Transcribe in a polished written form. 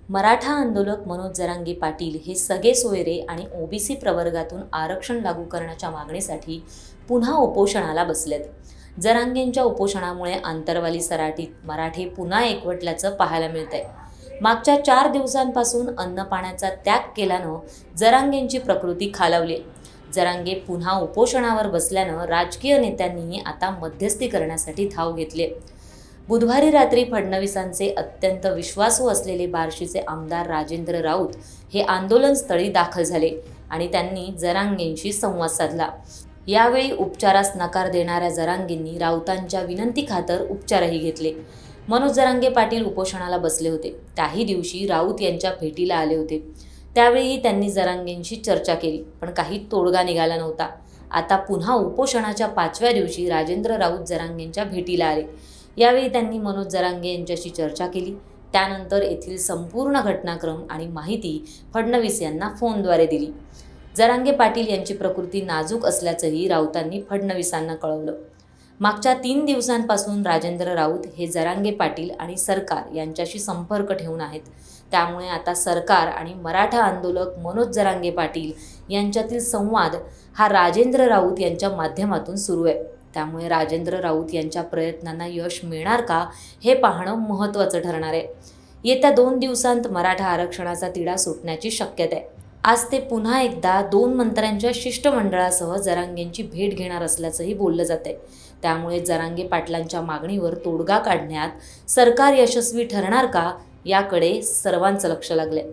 मराठा आंदोलक मनोज जरांगे पाटील हे सगळे सोयरे आणि ओबीसी प्रवर्गातून आरक्षण लागू करण्याच्या मागणीसाठी पुन्हा उपोषणाला बसलेत. जरांगेंच्या उपोषणामुळे आंतरवाली सराटीत मराठे पुन्हा एकवटल्याचं पाहायला मिळतंय. मागच्या 4 दिवसांपासून अन्नपाण्याचा त्याग केल्यानं जरांगेंची प्रकृती खालावली. जरांगे पुन्हा उपोषणावर बसल्यानं राजकीय नेत्यांनीही आता मध्यस्थी करण्यासाठी धाव घेतली. बुधवारी रात्री फडणवीसांचे अत्यंत विश्वासू असलेले बार्शीचे आमदार राजेंद्र राऊत हे आंदोलनस्थळी दाखल झाले आणि त्यांनी जरांगेंशी संवाद साधला. यावेळी उपचारास नकार देणाऱ्या जरांगेंनी राऊतांच्या विनंतीखातर उपचारही घेतले. मनोज जरांगे पाटील उपोषणाला बसले होते. त्याही दिवशी राऊत यांच्या भेटीला आले होते. त्यावेळीही त्यांनी जरांगेंशी चर्चा केली, पण काही तोडगा निघाला नव्हता. आता पुन्हा उपोषणाच्या 5व्या दिवशी राजेंद्र राऊत जरांगेंच्या भेटीला आले. यावेळी त्यांनी मनोज जरांगे यांच्याशी चर्चा केली. त्यानंतर येथील संपूर्ण घटनाक्रम आणि माहिती फडणवीस यांना फोनद्वारे दिली. जरांगे पाटील यांची प्रकृती नाजूक असल्याचंही राऊतांनी फडणवीसांना कळवलं. मागच्या 3 दिवसांपासून राजेंद्र राऊत हे जरांगे पाटील आणि सरकार यांच्याशी संपर्क ठेवून आहेत. त्यामुळे आता सरकार आणि मराठा आंदोलक मनोज जरांगे पाटील यांच्यातील संवाद हा राजेंद्र राऊत यांच्या माध्यमातून सुरू आहे. त्यामुळे राजेंद्र राऊत यांच्या प्रयत्नांना यश मिळणार का हे पाहणं महत्त्वाचं ठरणार आहे. येत्या 2 दिवसांत मराठा आरक्षणाचा तिढा सुटण्याची शक्यता आहे. आज ते पुन्हा एकदा 2 मंत्र्यांच्या शिष्टमंडळासह जरांगेंची भेट घेणार असल्याचंही बोललं जात आहे. त्यामुळे जरांगे पाटलांच्या मागणीवर तोडगा काढण्यात सरकार यशस्वी ठरणार का याकडे सर्वांचं लक्ष लागलंय.